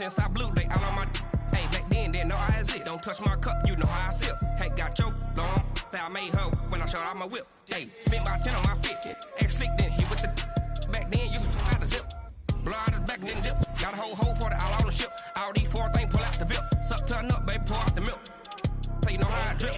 since I blew, they all on my hey, back then, didn't know I exist. Don't touch my cup, you know how I sip. Hey, got your long, that I made her when I showed out my whip. Hey, spent about 10 on my fit. Ex-slick, then hit with the back then, used to out the zip. Blow out his back, then dip. Got a whole party all on the ship. All these four things, pull out the VIP. Suck, turn up, baby, pour out the milk. So you know how I drip.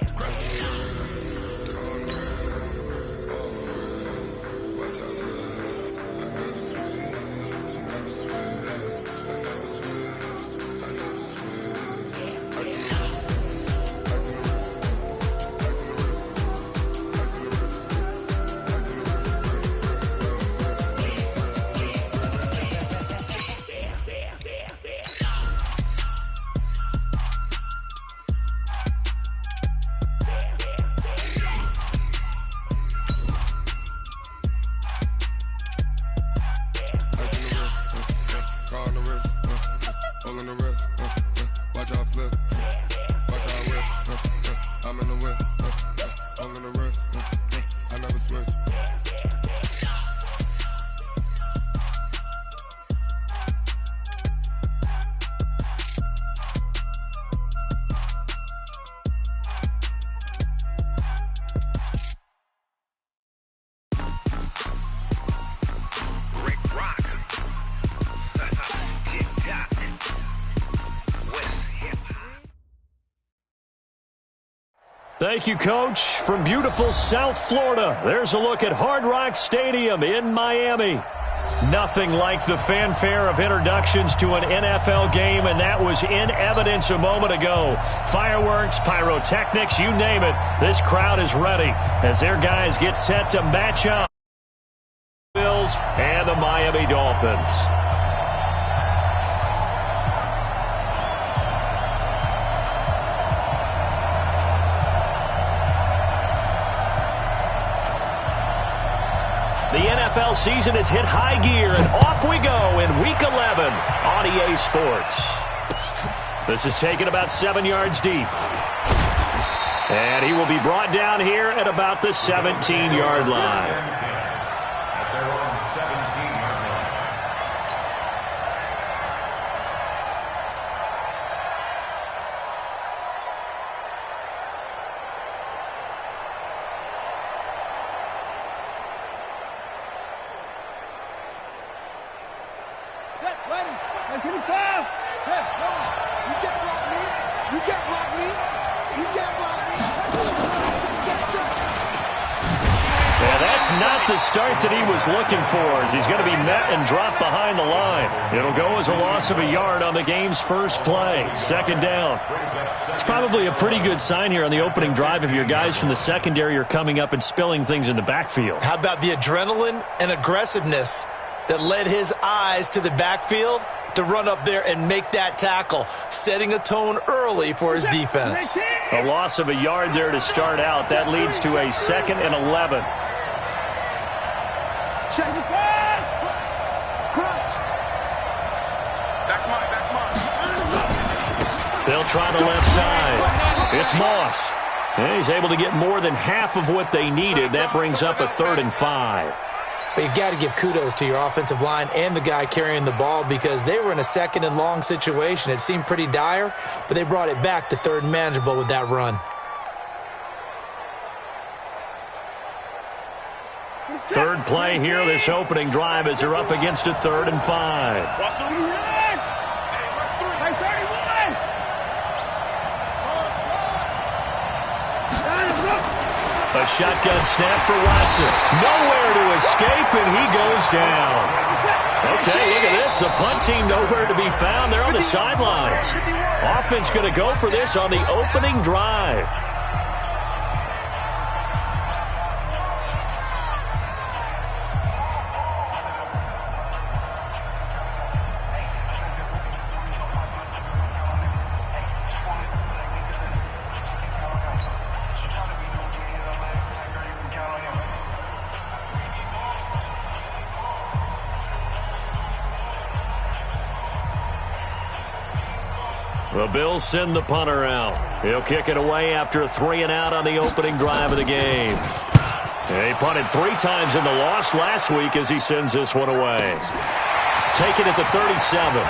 Thank you, Coach. From beautiful South Florida, there's a look at Hard Rock Stadium in Miami. Nothing like the fanfare of introductions to an NFL game, and that was in evidence a moment ago. Fireworks, pyrotechnics, you name it. This crowd is ready as their guys get set to match up. Bills and the Miami Dolphins. The NFL season has hit high gear, and off we go in Week 11 on EA Sports. This is taken about 7 yards deep. And he will be brought down here at about the 17-yard line. Not the start that he was looking for, as he's going to be met and dropped behind the line. It'll go as a loss of a yard on the game's first play. Second down. It's probably a pretty good sign here on the opening drive if your guys from the secondary are coming up and spilling things in the backfield. How about the adrenaline and aggressiveness that led his eyes to the backfield to run up there and make that tackle, setting a tone early for his defense. A loss of a yard there to start out. That leads to a 2nd and 11. Check the pass! Crunch! That's mine. They'll try the left side. It's Moss. And he's able to get more than half of what they needed. That brings up a 3rd and 5. But you got to give kudos to your offensive line and the guy carrying the ball, because they were in a 2nd and long situation. It seemed pretty dire, but they brought it back to 3rd and manageable with that run. Third play here, this opening drive, as they're up against a 3rd and 5. A shotgun snap for Watson. Nowhere to escape, and he goes down. Okay, look at this. The punt team nowhere to be found. They're on the sidelines. Offense going to go for this on the opening drive. The Bills send the punter out. He'll kick it away after a 3-and-out on the opening drive of the game. He punted 3 times in the loss last week as he sends this one away. Taken at the 37.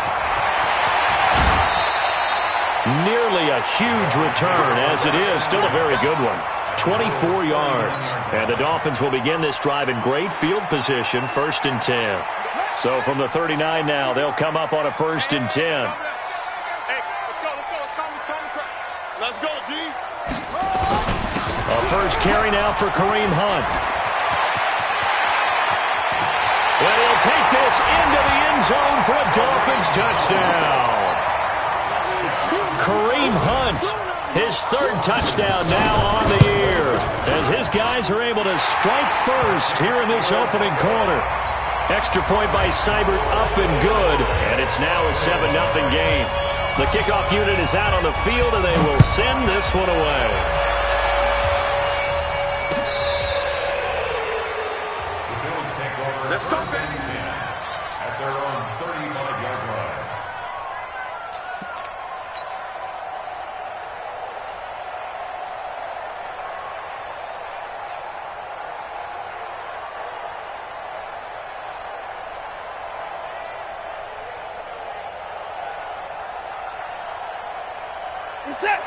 Nearly a huge return, as it is still a very good one. 24 yards. And the Dolphins will begin this drive in great field position, 1st and 10. So from the 39 now, they'll come up on a 1st and 10. Let's go, D. A first carry now for Kareem Hunt. And he'll take this into the end zone for a Dolphins touchdown. Kareem Hunt, his 3rd touchdown now on the year, as his guys are able to strike first here in this opening quarter. Extra point by Seibert up and good, and it's now a 7-0 game. The kickoff unit is out on the field, and they will send this one away. Let's go, baby. At their own 35-yard line.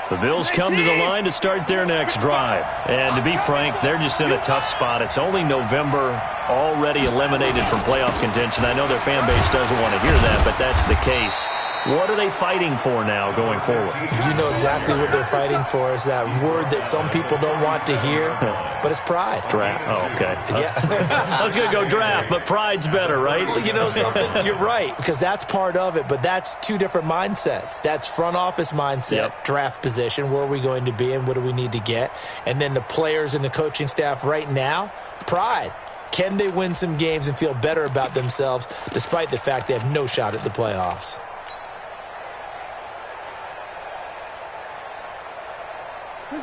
The Bills come to the line to start their next drive. And to be frank, they're just in a tough spot. It's only November, already eliminated from playoff contention. I know their fan base doesn't want to hear that, but that's the case. What are they fighting for now going forward? You know exactly what they're fighting for. Is that word that some people don't want to hear, but it's pride. Draft. Oh, okay. Yeah. I was going to go draft, but pride's better, right? You know something? You're right, because that's part of it, but that's 2 different mindsets. That's front office mindset, draft position, where are we going to be and what do we need to get? And then the players and the coaching staff right now, pride. Can they win some games and feel better about themselves despite the fact they have no shot at the playoffs?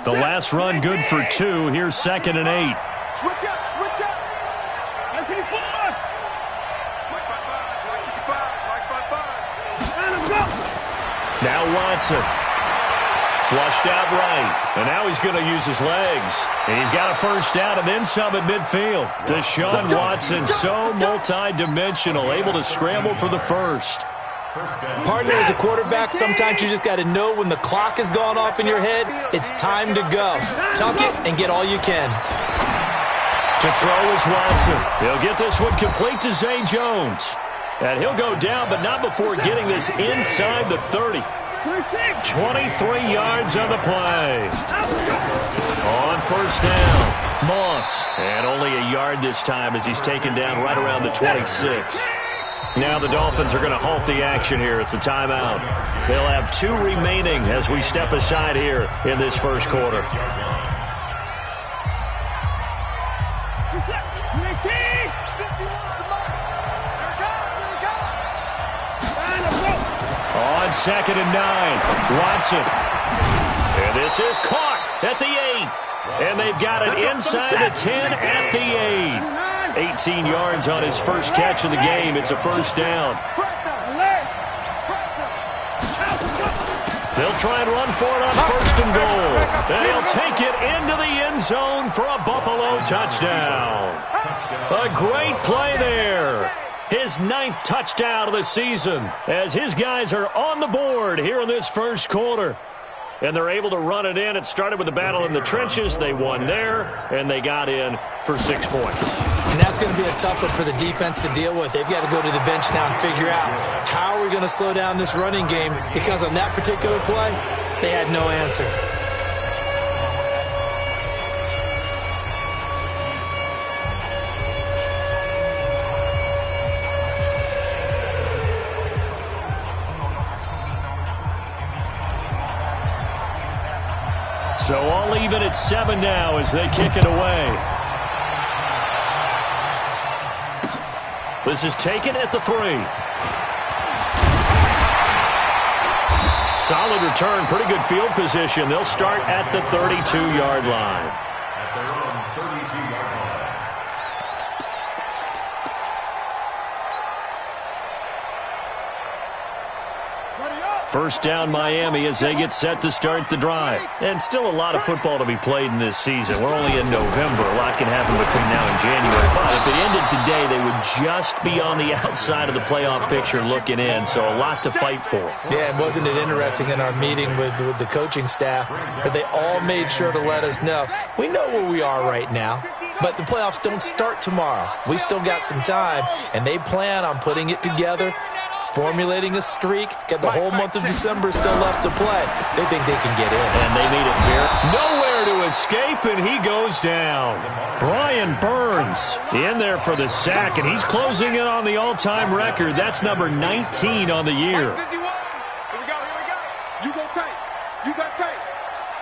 The last run good for 2. Here's 2nd and 8. Switch up, switch up. Like 54. Like 55, and let's go. Now Watson. Flushed out right. And now he's going to use his legs. And he's got a first down and then some at midfield. Deshaun Watson, so multi-dimensional, able to scramble for the first. Partner, as a quarterback, sometimes you just got to know when the clock has gone off in your head, it's time to go. Tuck it and get all you can. To throw is Watson. He'll get this one complete to Zay Jones. And he'll go down, but not before getting this inside the 30. 23 yards on the play. On first down, Moss. And only a yard this time as he's taken down right around the 26. Now the Dolphins are going to halt the action here. It's a timeout. They'll have 2 remaining as we step aside here in this first quarter. On 2nd and 9, Watson. And this is caught at the 8. And they've got it inside the 10 at the 8. 18 yards on his first catch of the game. It's a first down. They'll try and run for it on 1st and goal. They'll take it into the end zone for a Buffalo touchdown. A great play there. His 9th touchdown of the season as his guys are on the board here in this first quarter. And they're able to run it in. It started with a battle in the trenches. They won there, and they got in for 6 points. And that's going to be a tough one for the defense to deal with. They've got to go to the bench now and figure out how are we going to slow down this running game, because on that particular play, they had no answer. So all even at 7 now as they kick it away. This is taken at the 3. Solid return, pretty good field position. They'll start at the 32-yard line. At their own 32-yard line. First down Miami as they get set to start the drive. And still a lot of football to be played in this season. We're only in November. A lot can happen between now and January. But if it ended today, they would just be on the outside of the playoff picture looking in. So a lot to fight for. Yeah, and wasn't it interesting in our meeting with the coaching staff that they all made sure to let us know, we know where we are right now, but the playoffs don't start tomorrow. We still got some time, and they plan on putting it together, formulating a streak, got the whole month of December still left to play. They think they can get in. And they made it fair. Nowhere to escape, and he goes down. Brian Burns in there for the sack, and he's closing in on the all-time record. That's number 19 on the year. Here we go. You go tight. You got tight.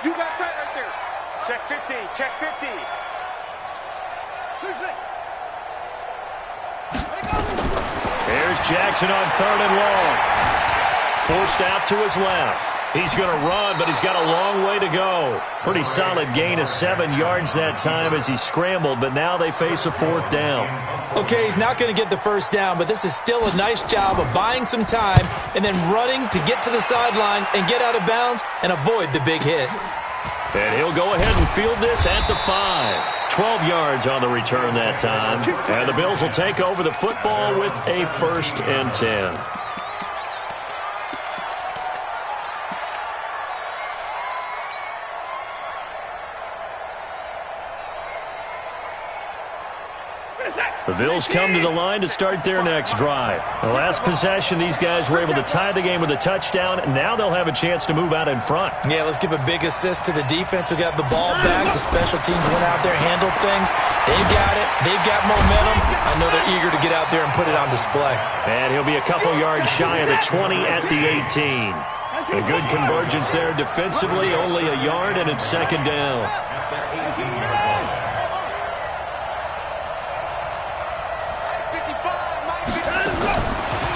You got tight right there. Check 50. Check 50. There's Jackson on 3rd and long. Forced out to his left. He's going to run, but he's got a long way to go. Pretty solid gain of 7 yards that time as he scrambled, but now they face a 4th down. Okay, he's not going to get the first down, but this is still a nice job of buying some time and then running to get to the sideline and get out of bounds and avoid the big hit. And he'll go ahead and field this at the 5. 12 yards on the return that time. And the Bills will take over the football with a 1st and 10. The Bills come to the line to start their next drive. The last possession, these guys were able to tie the game with a touchdown, and now they'll have a chance to move out in front. Yeah, let's give a big assist to the defense who got the ball back. The special teams went out there, handled things. They've got it. They've got momentum. I know they're eager to get out there and put it on display. And he'll be a couple yards shy of the 20 at the 18. A good convergence there defensively, only a yard, and it's 2nd down.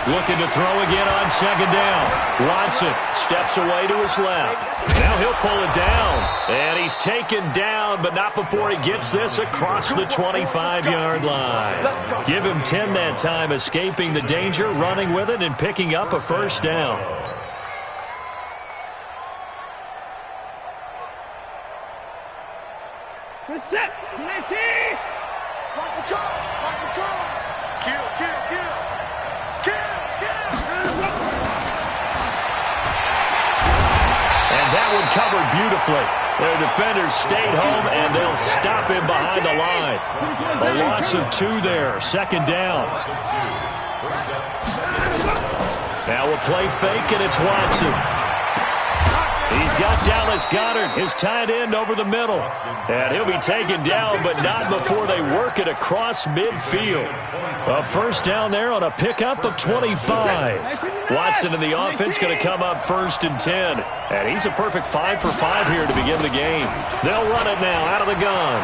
Looking to throw again on 2nd down. Watson steps away to his left. Now he'll pull it down. And he's taken down, but not before he gets this across the 25-yard line. Give him 10 that time, escaping the danger, running with it, and picking up a 1st down. Set. Watch the draw. Watch the draw. Kill. And that one covered beautifully. Their defenders stayed home, and they'll stop him behind the line. A loss of 2 there, 2nd down. Now a play fake, and it's Watson. He's got Dallas Goedert, his tight end, over the middle. And he'll be taken down, but not before they work it across midfield. A 1st down there on a pickup of 25. Watson and the offense going to come up 1st and 10. And he's a perfect 5 for 5 here to begin the game. They'll run it now out of the gun.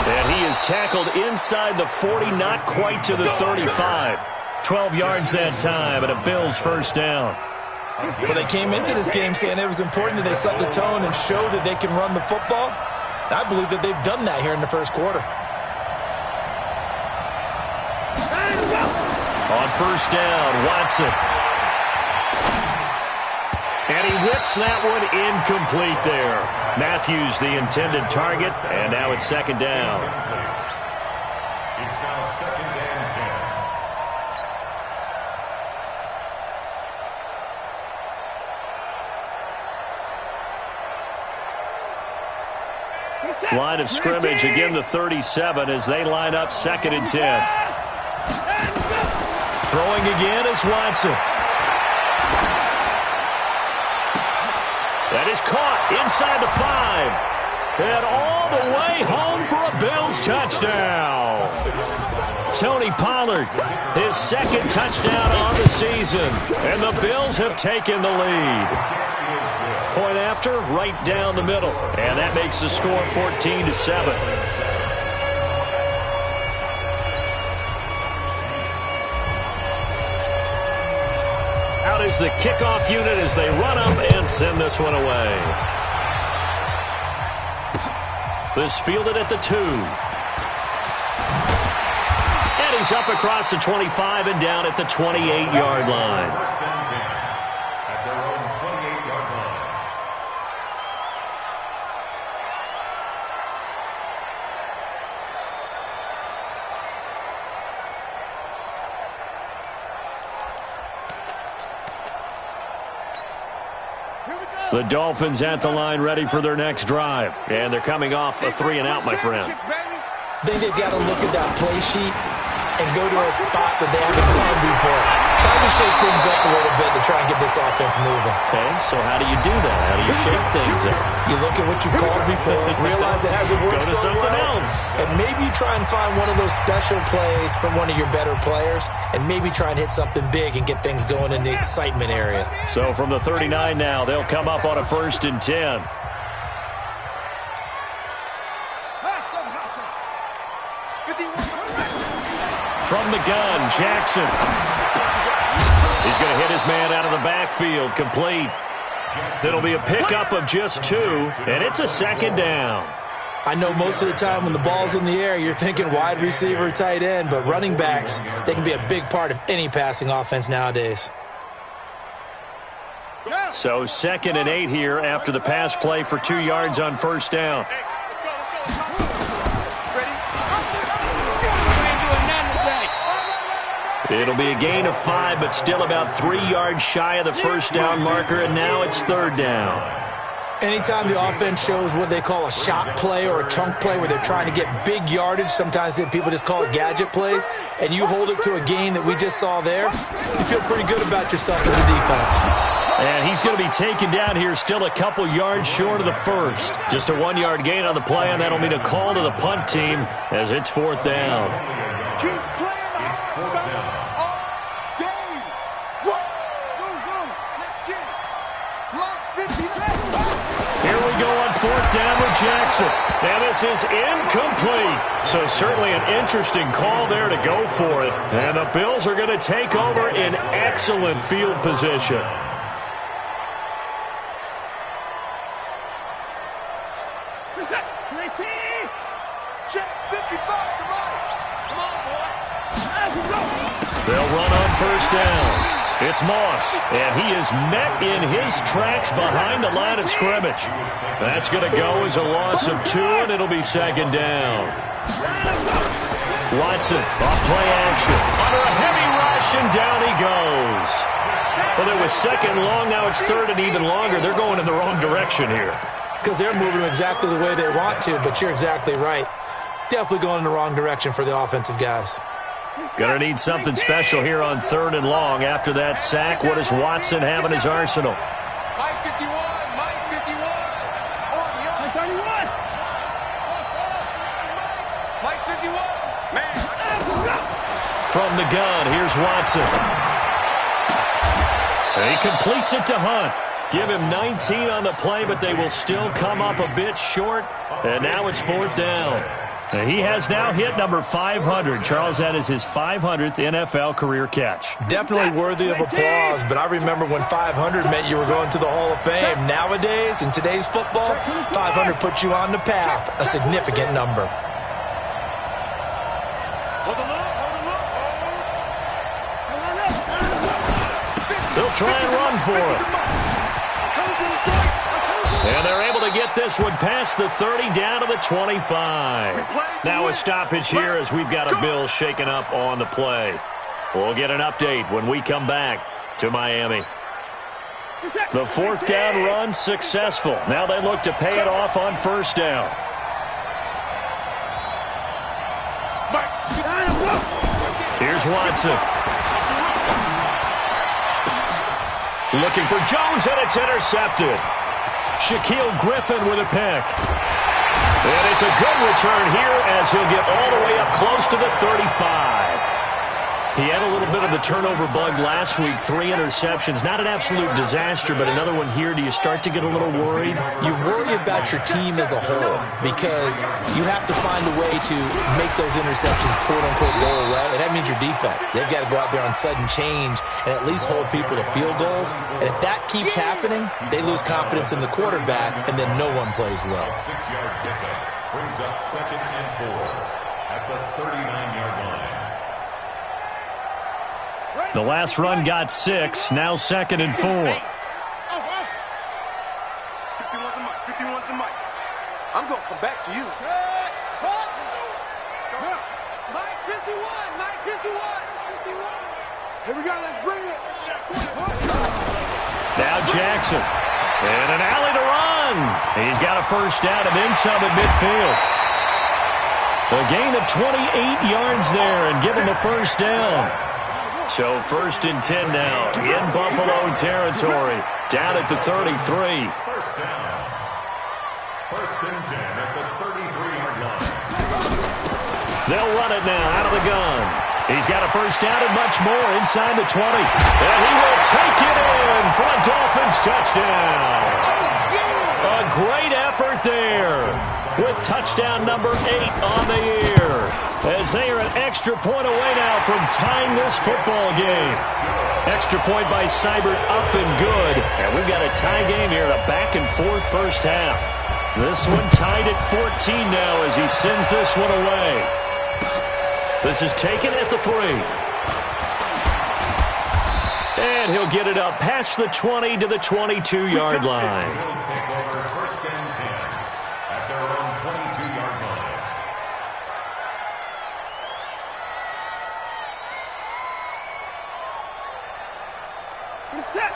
And he is tackled inside the 40, not quite to the 35. 12 yards that time, and a Bills 1st down. Well, they came into this game saying it was important that they set the tone and show that they can run the football. I believe that they've done that here in the 1st quarter. On 1st down, Watson. And he whips that one incomplete there. Matthews the intended target, and now it's 2nd down. It's now 2nd and 10. Line of scrimmage, again the 37 as they line up 2nd and 10. Throwing again is Watson. That is caught inside the 5. And all the way home for a Bills touchdown. Tony Pollard, his 2nd touchdown on the season. And the Bills have taken the lead. Point after, right down the middle. And that makes the score 14-7. Out is the kickoff unit as they run up and send this one away. This fielded at the 2. And he's up across the 25 and down at the 28-yard line. First and 10 at their own 28-yard line. The Dolphins at the line ready for their next drive. And they're coming off a 3-and-out, my friend. I think they've got to look at that play sheet and go to a spot that they haven't played before. Time to shake things up a little bit to try and get this offense moving. Okay, so how do you do that? How do you shake things up? You look at what you called before, realize it hasn't worked Go to so something well, else. and maybe you try and find one of those special plays from one of your better players, and maybe try and hit something big and get things going in the excitement area. So from the 39 now, they'll come up on a 1st and 10. From the gun, Jackson. He's going to hit his man out of the backfield, complete. It'll be a pickup of just 2, and it's a 2nd down. I know most of the time when the ball's in the air, you're thinking wide receiver, tight end, but running backs, they can be a big part of any passing offense nowadays. So 2nd and 8 here after the pass play for 2 yards on 1st down. It'll be a gain of 5, but still about 3 yards shy of the 1st down marker, and now it's 3rd down. Anytime the offense shows what they call a shot play or a chunk play where they're trying to get big yardage, sometimes people just call it gadget plays, and you hold it to a gain that we just saw there, you feel pretty good about yourself as a defense. And he's going to be taken down here still a couple yards short of the 1st. Just a 1-yard gain on the play, and that'll mean a call to the punt team as it's 4th down. Keep playing It's 4th down. all day. Go, go. Let's get it. Block 50. Here we go on 4th down with Jackson. And this is incomplete. So certainly an interesting call there to go for it. And the Bills are going to take over in excellent field position. Check 55 to right. Come on, boy. They'll run on 1st down. It's Moss, and he is met in his tracks behind the line of scrimmage. That's going to go as a loss of 2, and it'll be 2nd down. Watson, off play action. Under a heavy rush, and down he goes. Well, it was 2nd long, now it's 3rd and even longer. They're going in the wrong direction here. Because they're moving exactly the way they want to, but you're exactly right. Definitely going in the wrong direction for the offensive guys. Gonna need something special here on 3rd and long. After that sack, what does Watson have in his arsenal? Mike 51, Mike 51. Mike 31. Mike 51. Man. From the gun, here's Watson. And he completes it to Hunt. Give him 19 on the play, but they will still come up a bit short. And now it's 4th down. And he has now hit number 500. Charles, that is his 500th NFL career catch. Definitely worthy of applause, but I remember when 500 meant you were going to the Hall of Fame. Nowadays, in today's football, 500 puts you on the path, a significant number. Hold the look, hold the look. They'll try and run for it. And they're able to get this one past the 30 down to the 25. Now a stoppage here as we've got a Bill shaken up on the play. We'll get an update when we come back to Miami. The 4th down run successful. Now they look to pay it off on 1st down. Here's Watson. Looking for Jones, and it's intercepted. Shaquille Griffin with a pick. And it's a good return here as he'll get all the way up close to the 35. He had a little bit of the turnover bug last week, 3 interceptions. Not an absolute disaster, but another one here. Do you start to get a little worried? You worry about your team as a whole because you have to find a way to make those interceptions, quote-unquote, go away, and that means your defense. They've got to go out there on sudden change and at least hold people to field goals. And if that keeps happening, they lose confidence in the quarterback, and then no one plays well. 6-yard pickup brings up 2nd and 4 at the 39-yard line. The last run got 6. Now 2nd and 4. 51's the mic. I'm going to come back to you. Mike 51. Mike 51. Here we go. Let's bring it. Now Jackson. And an alley to run. He's got a first down and then some at midfield. A gain of 28 yards there and given the first down. So 1st and 10 now in Buffalo territory. Down at the 33. First down. 1st and 10 at the 33-yard line. They'll run it now out of the gun. He's got a first down and much more inside the 20. And he will take it in for a Dolphins touchdown. A great effort there with touchdown number 8 on the year. As they are an extra point away now from tying this football game. Extra point by Seibert up and good. And we've got a tie game here, a back-and-forth first half. This one tied at 14 now as he sends this one away. This is taken at the 3. And he'll get it up past the 20 to the 22-yard line. Bills take over 1st and 10 at their own 22-yard line.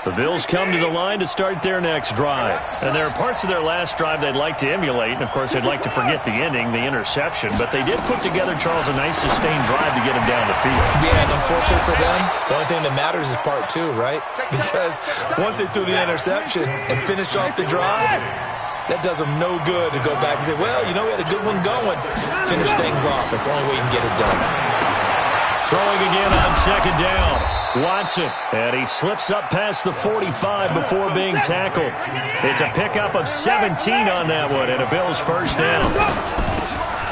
The Bills come to the line to start their next drive. And there are parts of their last drive they'd like to emulate. And, of course, they'd like to forget the ending, the interception. But they did put together, Charles, a nice sustained drive to get him down the field. Yeah, and unfortunate for them, the only thing that matters is part 2, right? Because once they threw the interception and finished off the drive, that does them no good to go back and say, well, you know, we had a good one going. Finish things off. That's the only way you can get it done. Throwing again on 2nd down. Watson, and he slips up past the 45 before being tackled. It's a pickup of 17 on that one, and a Bills first down.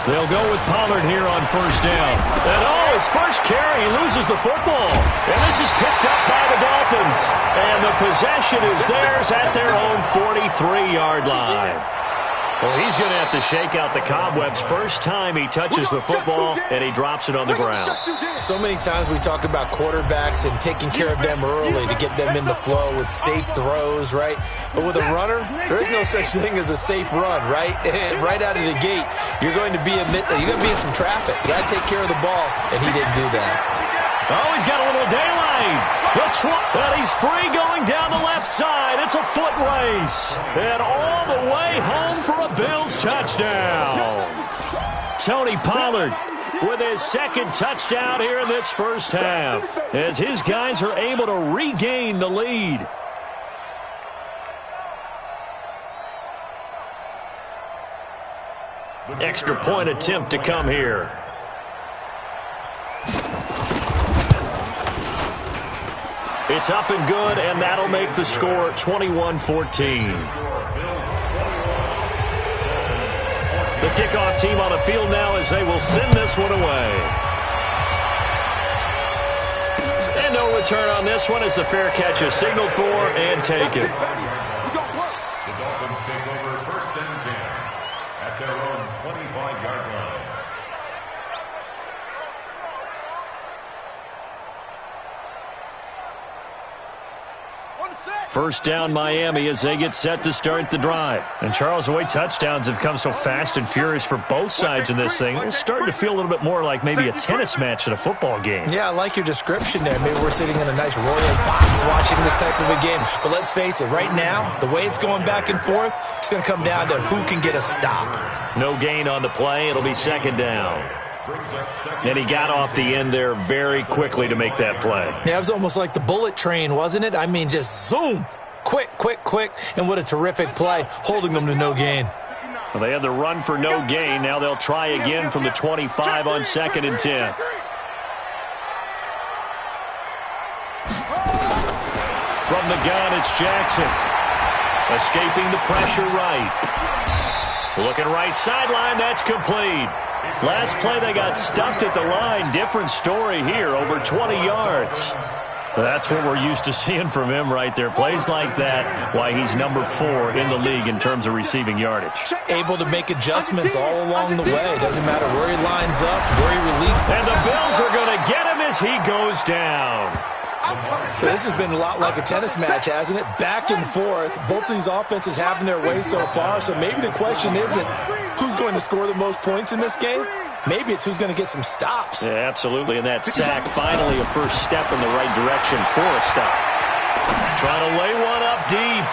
They'll go with Pollard here on first down. And, his first carry, he loses the football. And this is picked up by the Dolphins. And the possession is theirs at their own 43-yard line. Well, he's going to have to shake out the cobwebs first time he touches the football, and he drops it on the ground. So many times we talk about quarterbacks and taking care of them early to get them in the flow with safe throws, right? But with a runner, there is no such thing as a safe run, right? Right out of the gate, you're going to be in some traffic. You got to take care of the ball, and he didn't do that. Oh, he's got a little daylight. And he's free going down the left side. It's a foot race. And all the way home for a Bills touchdown. Tony Pollard with his 2nd touchdown here in this first half as his guys are able to regain the lead. Extra point attempt to come here. It's up and good, and that'll make the score 21-14. The kickoff team on the field now as they will send this one away. And no return on this one as the fair catch is signaled for and taken. The Dolphins take over 1st and 10 at their own 25-yard line. First down Miami as they get set to start the drive. And Charles, the way touchdowns have come so fast and furious for both sides in this thing, it's starting to feel a little bit more like maybe a tennis match than a football game. Yeah, I like your description there. Maybe we're sitting in a nice royal box watching this type of a game. But let's face it, right now, the way it's going back and forth, it's going to come down to who can get a stop. No gain on the play. It'll be 2nd down. And he got off the end there very quickly to make that play. Yeah, it was almost like the bullet train, wasn't it? I mean, just zoom. Quick. And what a terrific play, holding them to no gain. Well, they had the run for no gain. Now they'll try again from the 25 on 2nd and 10. From the gun, it's Jackson. Escaping the pressure right. Looking right sideline, that's complete. Last play, they got stuffed at the line. Different story here, over 20 yards. That's what we're used to seeing from him right there. Plays like that, why he's number 4 in the league in terms of receiving yardage. Able to make adjustments all along the way. Doesn't matter where he lines up, where he releases. And the Bills are going to get him as he goes down. So this has been a lot like a tennis match, hasn't it? Back and forth. Both of these offenses having their way so far. So maybe the question isn't who's going to score the most points in this game. Maybe it's who's going to get some stops. Yeah, absolutely. And that sack, finally a first step in the right direction for a stop. Trying to lay one up deep.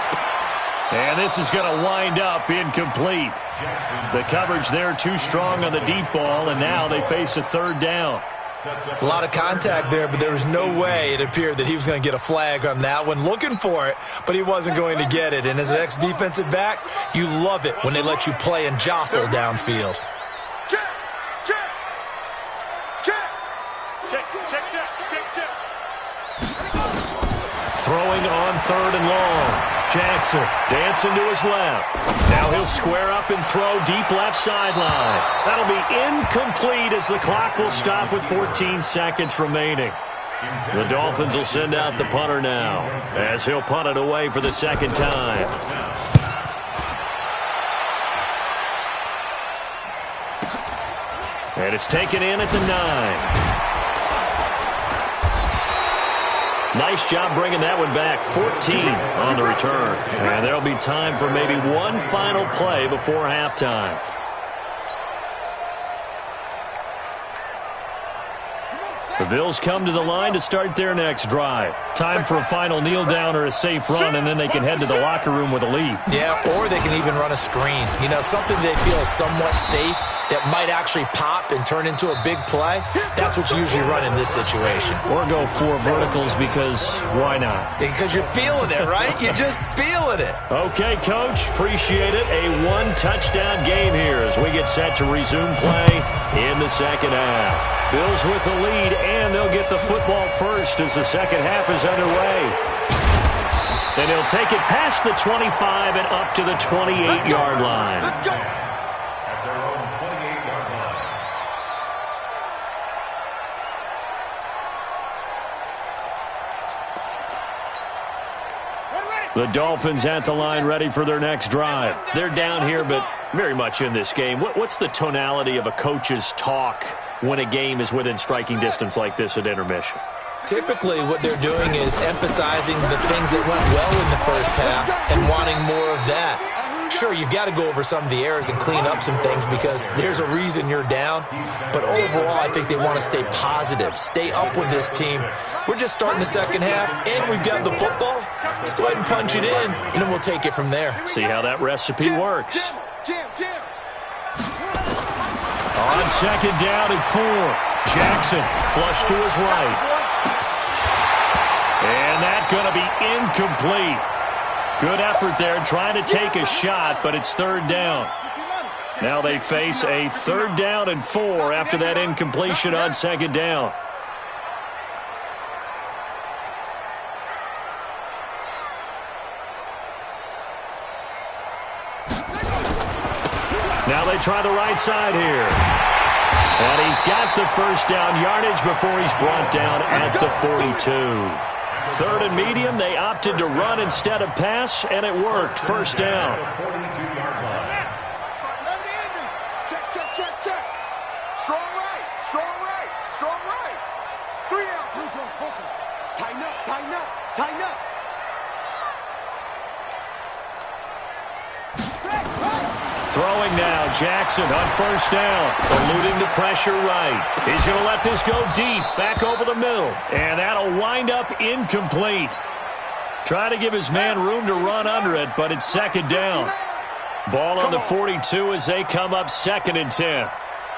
And this is going to wind up incomplete. The coverage there too strong on the deep ball, and now they face a third down. A lot of contact there, but there was no way it appeared that he was going to get a flag on that one. Looking for it, but he wasn't going to get it. And as an ex-defensive back, you love it when they let you play and jostle downfield. Throwing on third and long. Jackson dancing to his left. Now he'll square up and throw deep left sideline. That'll be incomplete as the clock will stop with 14 seconds remaining. The Dolphins will send out the punter now as he'll punt it away for the second time. And it's taken in at the 9. Nice job bringing that one back. 14 on the return. And there'll be time for maybe one final play before halftime. The Bills come to the line to start their next drive. Time for a final kneel down or a safe run, and then they can head to the locker room with a lead. Yeah, or they can even run a screen. You know, something they feel is somewhat safe that might actually pop and turn into a big play. That's what you usually run in this situation. Or go 4 verticals because why not? Because you're feeling it, right? You're just feeling it. Okay, Coach. Appreciate it. A 1-touchdown game here as we get set to resume play in the second half. Bills with the lead, and they'll get the football first as the second half is underway. And he'll take it past the 25 and up to the 28-yard line. At their own 28-yard line. The Dolphins at the line ready for their next drive. They're down here, but very much in this game. What's the tonality of a coach's talk when a game is within striking distance like this at intermission? Typically, what they're doing is emphasizing the things that went well in the first half and wanting more of that. Sure, you've got to go over some of the errors and clean up some things because there's a reason you're down. But overall, I think they want to stay positive, stay up with this team. We're just starting the second half, and we've got the football. Let's go ahead and punch it in, and then we'll take it from there. See how that recipe works. On second down and 4, Jackson flush to his right. And that's going to be incomplete. Good effort there trying to take a shot, but it's third down. Now they face a third down and 4 after that incompletion on second down. Now they try the right side here. And he's got the first down yardage before he's brought down at the 42. Third and medium, they opted to run instead of pass, and it worked. First down. Check. Strong right. 3 down. Tighten up. Throwing now, Jackson on first down, eluding the pressure right. He's going to let this go deep, back over the middle, and that'll wind up incomplete. Try to give his man room to run under it, but it's second down. Ball on the 42 as they come up second and 10.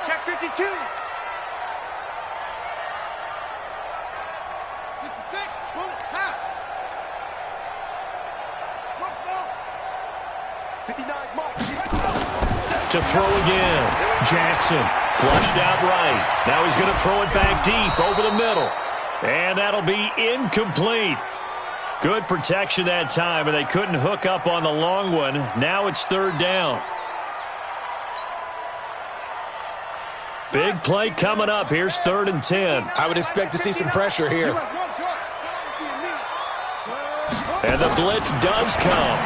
Check 52. 66. Bullet. Half. 59. Mark. To throw again. Jackson flushed out right. Now he's going to throw it back deep over the middle. And that'll be incomplete. Good protection that time, and they couldn't hook up on the long one. Now it's third down. Big play coming up. Here's third and 10. I would expect to see some pressure here. And the blitz does come.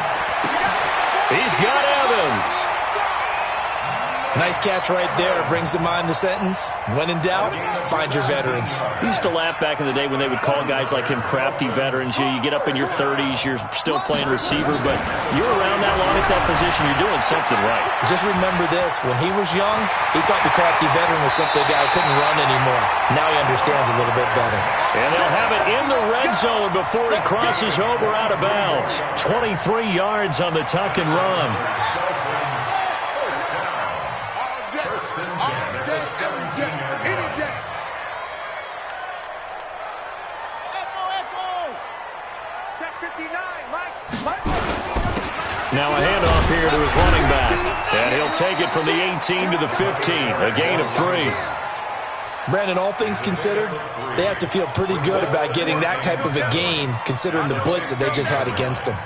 He's got Evans. Nice catch right there. Brings to mind the sentence, when in doubt, find your veterans. We used to laugh back in the day when they would call guys like him crafty veterans. You get up in your 30s, you're still playing receiver, but you're around that long at that position, you're doing something right. Just remember this. When he was young, he thought the crafty veteran was simply a guy who couldn't run anymore. Now he understands a little bit better. And they'll have it in the red zone before he crosses over out of bounds. 23 yards on the tuck and run. Now a handoff here to his running back. And he'll take it from the 18 to the 15. A gain of 3. Brandon, all things considered, they have to feel pretty good about getting that type of a gain, considering the blitz that they just had against them.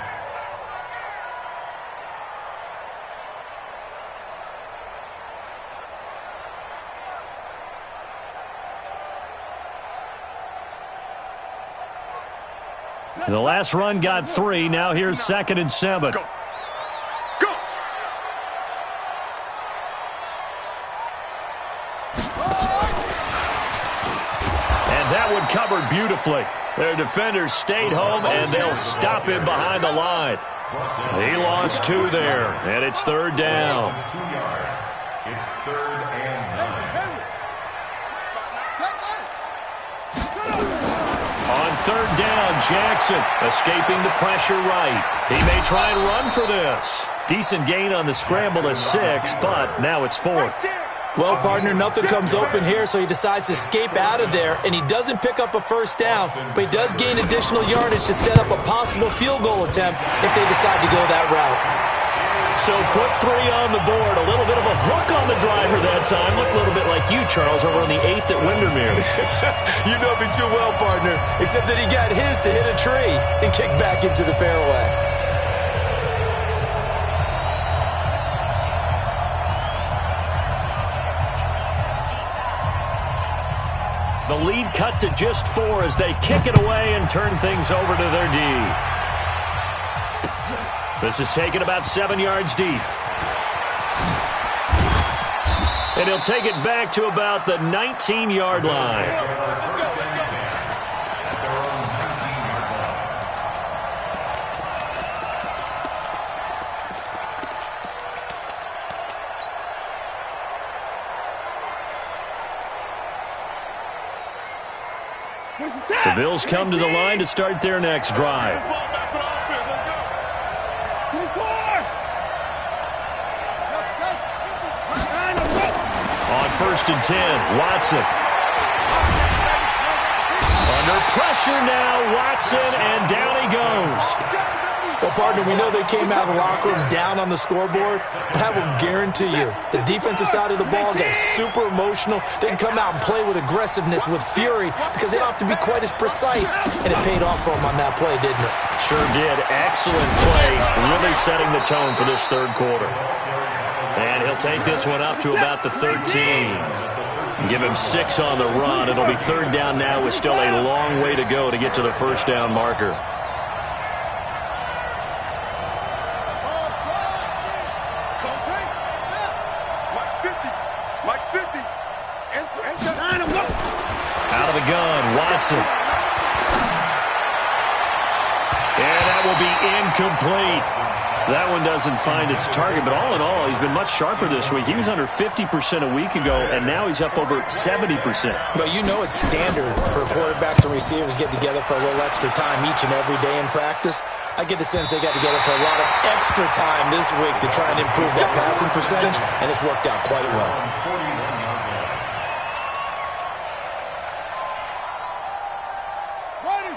The last run got 3. Now here's 2nd and 7. Go. And that one covered beautifully. Their defenders stayed home, and they'll stop him behind the line. He lost 2 there, and it's 3rd down. 2 yards. It's 3rd and 9. On 3rd down, Jackson escaping the pressure right. He may try and run for this. Decent gain on the scramble to 6, but now it's 4th. Well, partner, nothing comes open here, so he decides to escape out of there, and he doesn't pick up a first down, but he does gain additional yardage to set up a possible field goal attempt if they decide to go that route. So put 3 on the board. A little bit of a hook on the driver that time. Looked a little bit like you, Charles, over on the 8th at Windermere. You know me too well, partner, except that he got his to hit a tree and kick back into the fairway. The lead cut to just 4 as they kick it away and turn things over to their D. This is taken about 7 yards deep. And he'll take it back to about the 19-yard line. The Bills come to the line to start their next drive. On 1st and 10, Watson. Under pressure now, Watson, and down he goes. Well, partner, we know they came out of the locker room down on the scoreboard, but I will guarantee you the defensive side of the ball got super emotional. They can come out and play with aggressiveness, with fury, because they don't have to be quite as precise, and it paid off for them on that play, didn't it? Sure did. Excellent play, really setting the tone for this 3rd quarter. And he'll take this one up to about the 13. Give him 6 on the run. It'll be 3rd down now with still a long way to go to get to the 1st down marker. Out of the gun, Watson. And that will be incomplete. That one doesn't find its target, but all in all, he's been much sharper this week. He was under 50% a week ago, and now he's up over 70%. But you know it's standard for quarterbacks and receivers get together for a little extra time each and every day in practice. I get the sense they got together for a lot of extra time this week to try and improve that passing percentage, and it's worked out quite well.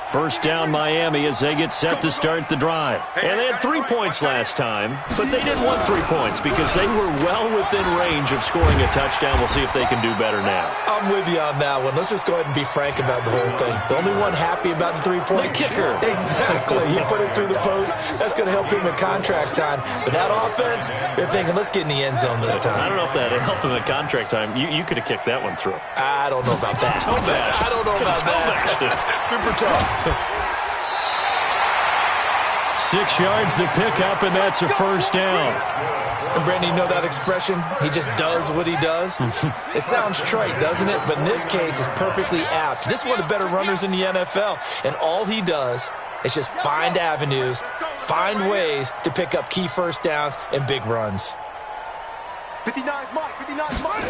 First down, Miami, as they get set to start the drive. And they had 3 points last time, but they didn't want 3 points because they were well within range of scoring a touchdown. We'll see if they can do better now. I'm with you on that one. Let's just go ahead and be frank about the whole thing. The only one happy about the 3-point kicker. Exactly. He put it through the post. That's going to help him in contract time. But that offense, they're thinking, let's get in the end zone this time. I don't know if that helped him at contract time. You could have kicked that one through. I don't know about that. Toe bash. I don't know about that. Super tough. 6 yards the pickup, and that's a first down. And Brandon, you know that expression? He just does what he does. It sounds trite, doesn't it? But in this case, it's perfectly apt. This is one of the better runners in the NFL. And all he does is just find avenues, find ways to pick up key first downs and big runs. 59's Mike, 59's Mike.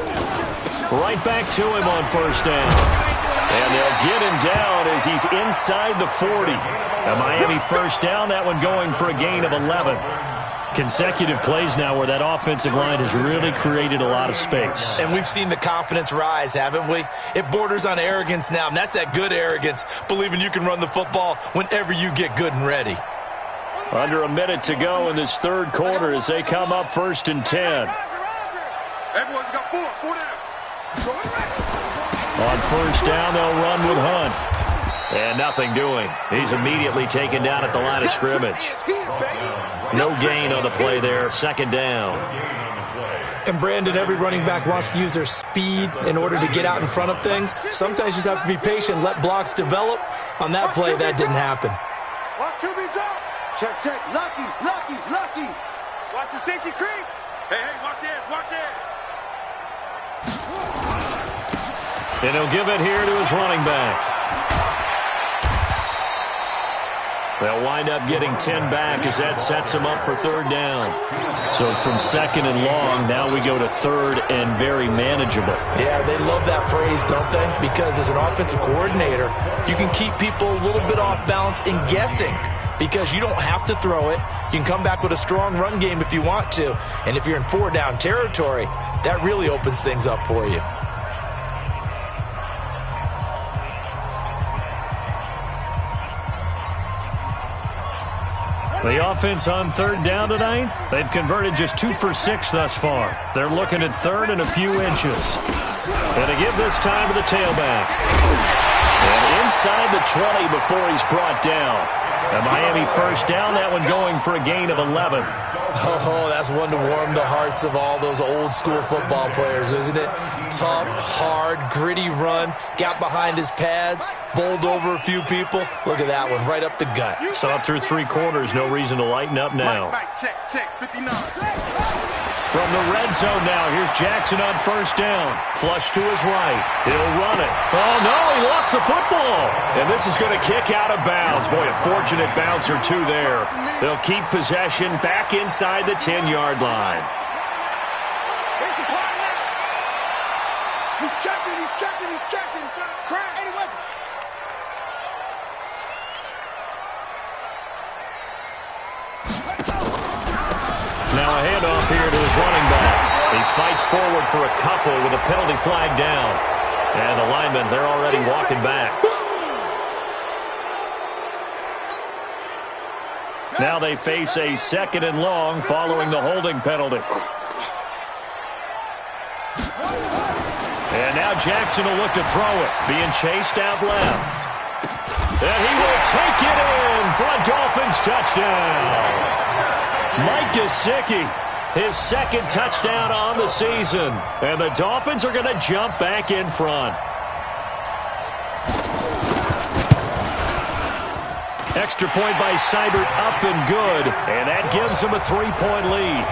Right back to him on first down. And they'll get him down as he's inside the 40. A Miami first down, that one going for a gain of 11. Consecutive plays now where that offensive line has really created a lot of space. And we've seen the confidence rise, haven't we? It borders on arrogance now, and that's that good arrogance, believing you can run the football whenever you get good and ready. Under a minute to go in this third quarter as they come up 1st and 10. Everyone's got four down. On first down, they'll run with Hunt. And nothing doing. He's immediately taken down at the line of scrimmage. No gain on the play there. 2nd down. And Brandon, every running back wants to use their speed in order to get out in front of things. Sometimes you just have to be patient, let blocks develop. On that play, that didn't happen. Watch QB drop. Check. Lucky. Watch the safety creep. Hey, watch this. And he'll give it here to his running back. They'll wind up getting 10 back as that sets them up for 3rd down. So from 2nd and long, now we go to 3rd and very manageable. Yeah, they love that phrase, don't they? Because as an offensive coordinator, you can keep people a little bit off balance and guessing because you don't have to throw it. You can come back with a strong run game if you want to. And if you're in 4-down territory, that really opens things up for you. The offense on 3rd down tonight, they've converted just 2 for 6 thus far. They're looking at 3rd and a few inches. And to give this time to the tailback. And inside the 20 before he's brought down. A Miami first down, that one going for a gain of 11. Oh, that's one to warm the hearts of all those old school football players, isn't it? Tough, hard, gritty run, got behind his pads, bowled over a few people. Look at that one, right up the gut. So up through 3 quarters, no reason to lighten up now. Mike, check, 59. From the red zone now, here's Jackson on first down. Flush to his right. He'll run it. Oh, no, he lost the football. And this is going to kick out of bounds. Boy, a fortunate bounce or two there. They'll keep possession back inside the 10-yard line. He's checking. Crack. Anyway. Now a handoff here to his running back. He fights forward for a couple with a penalty flag down. And the linemen, they're already walking back. Now they face a 2nd and long following the holding penalty. And now Jackson will look to throw it, being chased out left. And he will take it in for a Dolphins touchdown. Mike Gesicki, his 2nd touchdown on the season. And the Dolphins are going to jump back in front. Extra point by Seibert up and good. And that gives them a 3-point lead.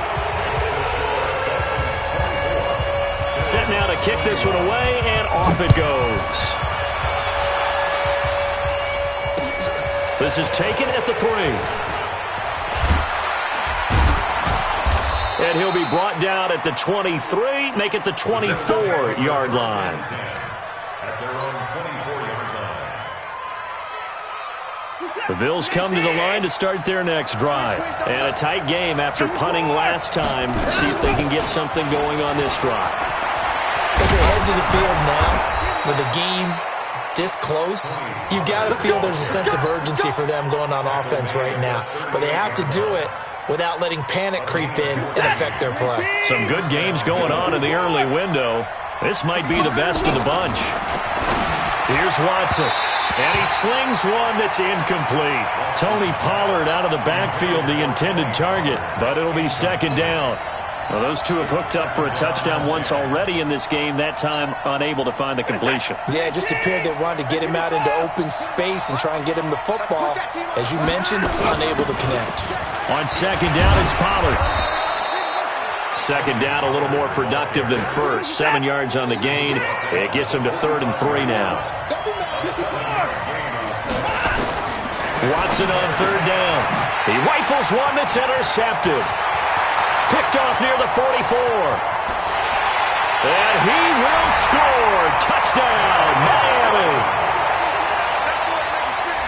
Set now to kick this one away, and off it goes. This is taken at the 3. And he'll be brought down at the 23, make it the 24-yard line. At their own 24-yard line. The Bills come to the line to start their next drive. And a tight game after punting last time. See if they can get something going on this drive. As they head to the field now, with the game this close, you've got to feel there's a sense of urgency for them going on offense right now. But they have to do it without letting panic creep in and affect their play. Some good games going on in the early window. This might be the best of the bunch. Here's Watson. And he slings one that's incomplete. Tony Pollard out of the backfield, the intended target, but it'll be 2nd down. Well, those two have hooked up for a touchdown once already in this game, that time unable to find the completion. Yeah, it just appeared they wanted to get him out into open space and try and get him the football. As you mentioned, unable to connect. On second down, it's Pollard. Second down, a little more productive than first. 7 yards on the gain. It gets him to 3rd and 3 now. Watson on 3rd down. He rifles one that's intercepted. Picked off near the 44. And he will score. Touchdown, Miami.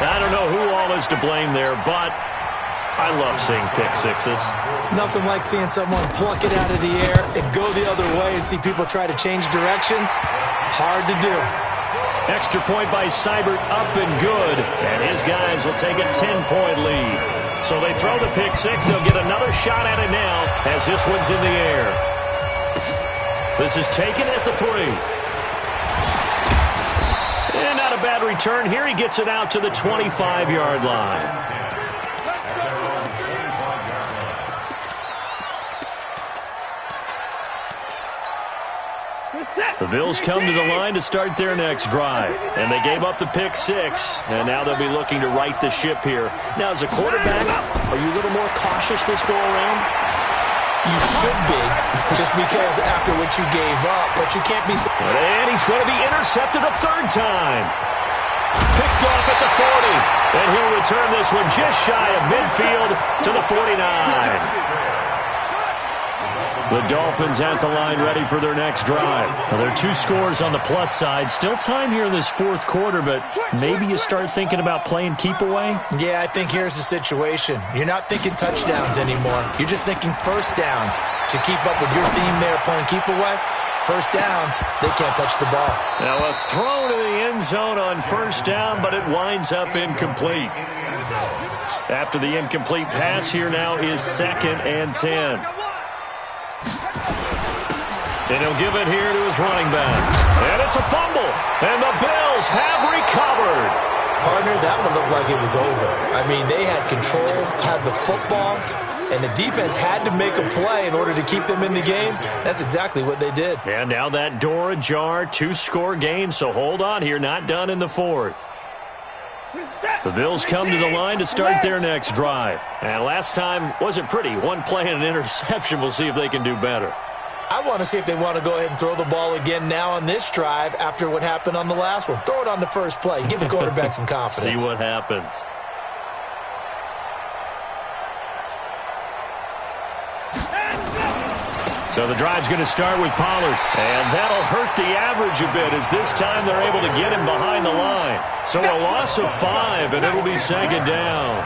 I don't know who all is to blame there, but I love seeing pick sixes. Nothing like seeing someone pluck it out of the air and go the other way and see people try to change directions. Hard to do. Extra point by Seibert, up and good. And his guys will take a 10-point lead. So they throw the pick six. They'll get another shot at it now as this one's in the air. This is taken at the 3. And not a bad return here. He gets it out to the 25-yard line. The Bills come to the line to start their next drive. And they gave up the pick six. And now they'll be looking to right the ship here. Now, as a quarterback, are you a little more cautious this go-around? You should be, just because after what you gave up. But you can't be... And he's going to be intercepted a 3rd time. Picked off at the 40. And he'll return this one just shy of midfield to the 49. The Dolphins at the line ready for their next drive. Now, there are 2 scores on the plus side. Still time here in this 4th quarter, but maybe you start thinking about playing keep away? Yeah, I think here's the situation. You're not thinking touchdowns anymore. You're just thinking first downs. To keep up with your theme there, playing keep away, first downs, they can't touch the ball. Now a throw to the end zone on first down, but it winds up incomplete. After the incomplete pass, here now is 2nd and 10. And he'll give it here to his running back. And it's a fumble. And the Bills have recovered. Partner, that one looked like it was over. I mean, they had control, had the football, and the defense had to make a play in order to keep them in the game. That's exactly what they did. And now that door ajar, 2-score game, so hold on here, not done in the 4th. The Bills come to the line to start their next drive. And last time wasn't pretty. 1 play and an interception. We'll see if they can do better. I want to see if they want to go ahead and throw the ball again now on this drive after what happened on the last one. Throw it on the first play. Give the quarterback some confidence. See what happens. So the drive's going to start with Pollard. And that'll hurt the average a bit as this time they're able to get him behind the line. So a loss of 5, and it'll be 2nd down.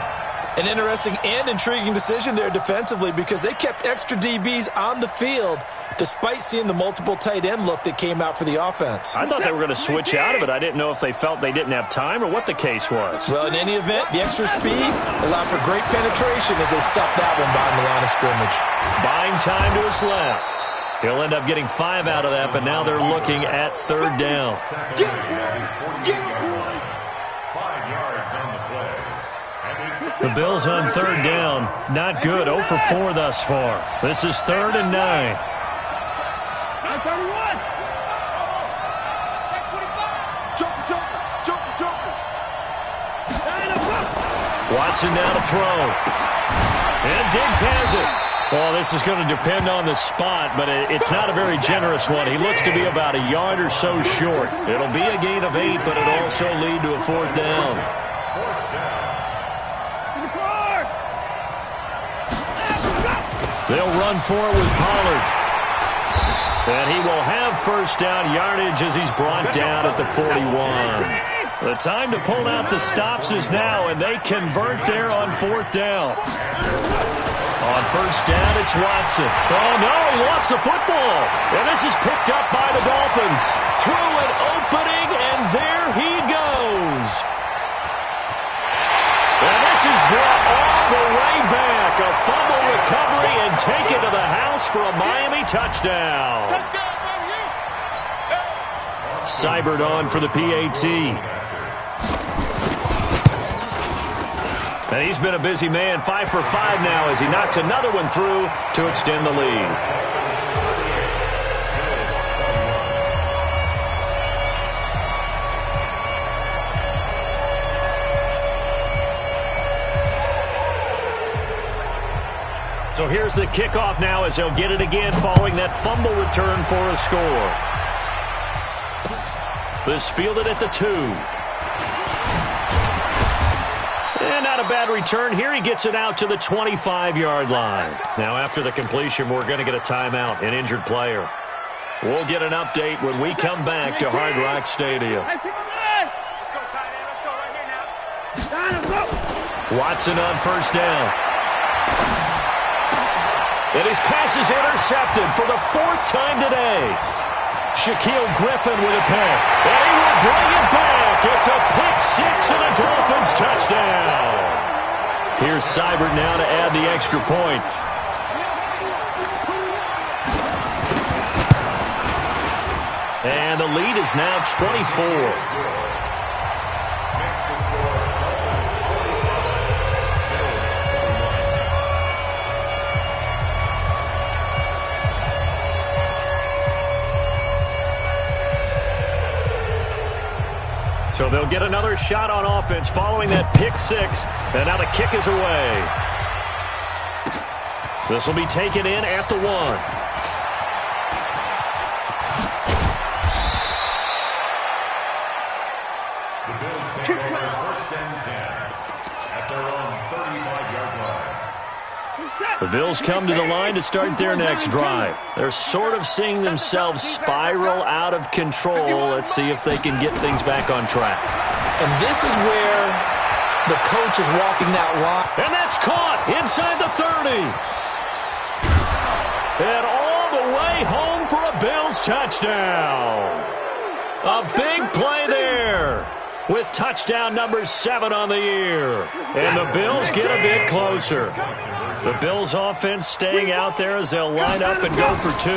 An interesting and intriguing decision there defensively because they kept extra DBs on the field despite seeing the multiple tight end look that came out for the offense. I thought they were going to switch out of it. I didn't know if they felt they didn't have time or what the case was. Well, in any event, the extra speed allowed for great penetration as they stuffed that one behind the line of scrimmage. Buying time to his left. He'll end up getting 5 out of that, but now they're looking at 3rd down. 5 yards on the play. The Bills on 3rd down. Not good. 0 for 4 thus far. This is 3rd and 9. Watson now to throw. And Diggs has it. Well, this is going to depend on the spot, but it's not a very generous one. He looks to be about a yard or so short. It'll be a gain of 8, but it'll also lead to a 4th down. They'll run for it with Pollard. And he will have first down yardage as he's brought down at the 41. The time to pull out the stops is now, and they convert there on 4th down. On first down, it's Watson. Oh, no, he lost the football. And this is picked up by the Dolphins. Through an opening, and there he goes. And this is brought all the way back. A fumble recovery and taken to the house for a Miami touchdown. Seibert on for the PAT. And he's been a busy man. 5 for 5 now as he knocks another one through to extend the lead. So here's the kickoff now as they'll get it again following that fumble return for a score. This fielded at the 2. And not a bad return here. He gets it out to the 25-yard line. Now after the completion, we're going to get a timeout, an injured player. We'll get an update when we come back to Hard Rock Stadium. Watson on first down. And his pass is intercepted for the 4th time today. Shaquille Griffin with a pick. And he will bring it back. It's a pick 6 and a Dolphins touchdown. Here's Seibert now to add the extra point. And the lead is now 24. So they'll get another shot on offense following that pick 6. And now the kick is away. This will be taken in at the 1. The Bills take over 1st and 10 at their own 35-yard line. The Bills come to the line to start their next drive. They're sort of seeing themselves spiral out of control. Let's see if they can get things back on track. And this is where the coach is walking that line. And that's caught inside the 30. And all the way home for a Bills touchdown. A big play there with touchdown number 7 on the year. And the Bills get a bit closer. The Bills offense staying out there as they'll line up and go for 2.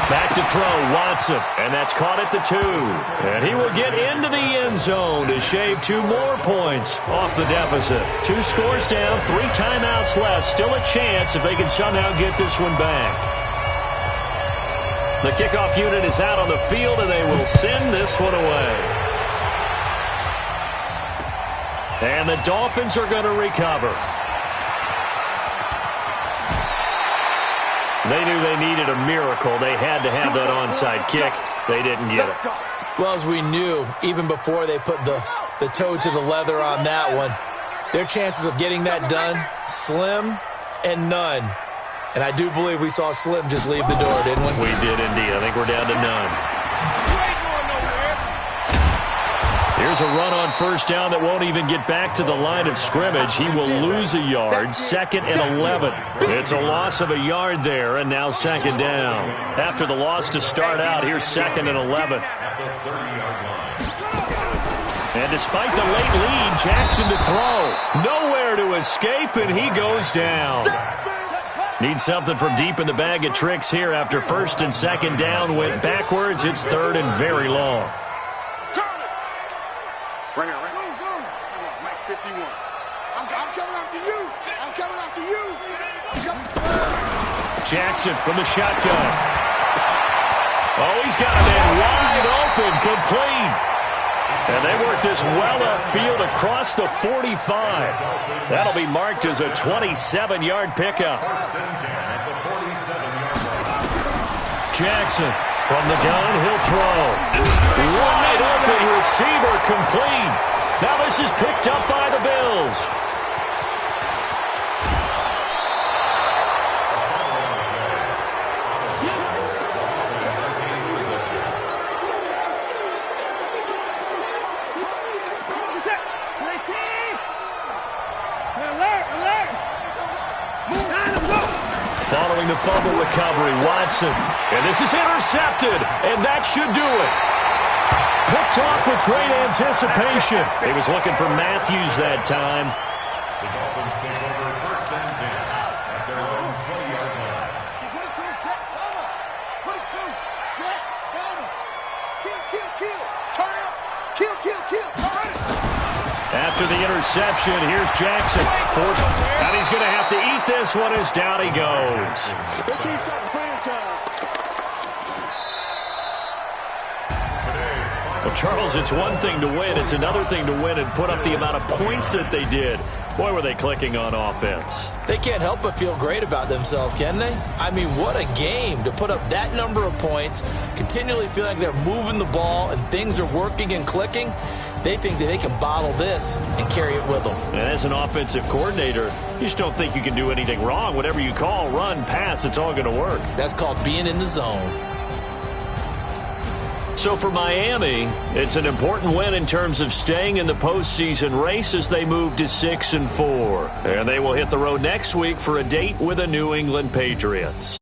Back to throw, Watson, and that's caught at the 2. And he will get into the end zone to shave 2 more points off the deficit. 2 scores down, 3 timeouts left. Still a chance if they can somehow get this one back. The kickoff unit is out on the field, and they will send this one away. And the Dolphins are going to recover. They knew they needed a miracle. They had to have that onside kick. They didn't get it. Well, as we knew, even before they put the toe to the leather on that one, their chances of getting that done, slim and none. And I do believe we saw Slim just leave the door, didn't we? We did indeed. I think we're down to none. Here's a run on first down that won't even get back to the line of scrimmage. He will lose a yard, 2nd and 11. It's a loss of a yard there, and now 2nd down. After the loss to start out, here's 2nd and 11. And despite the late lead, Jackson to throw. Nowhere to escape, and he goes down. Need something from deep in the bag of tricks here after 1st and 2nd down went backwards. It's 3rd and very long. Right here, right here. Go. Mike 51. I'm coming out to you. I'm coming out to you. Jackson from the shotgun. Oh, he's got a man wide open, complete. And they work this well upfield across the 45. That'll be marked as a 27-yard pickup. 1st and 10 at the 47-yard line. Jackson from the gun, he'll throw. Wide open receiver, complete. Now this is picked up by the Bills. Following the fumble recovery, Watson. And this is intercepted, and that should do it. Picked off with great anticipation. He was looking for Matthews that time. The Dolphins take over 1st and 10 at their own 20-yard line. After the interception, here's Jackson. Forced, and he's going to have to eat this one as down he goes. Well, Charles, it's one thing to win. It's another thing to win and put up the amount of points that they did. Boy, were they clicking on offense. They can't help but feel great about themselves, can they? I mean, what a game to put up that number of points, continually feel like they're moving the ball and things are working and clicking. They think that they can bottle this and carry it with them. And as an offensive coordinator, you just don't think you can do anything wrong. Whatever you call, run, pass, it's all going to work. That's called being in the zone. So for Miami, it's an important win in terms of staying in the postseason race as they move to 6-4. And they will hit the road next week for a date with the New England Patriots.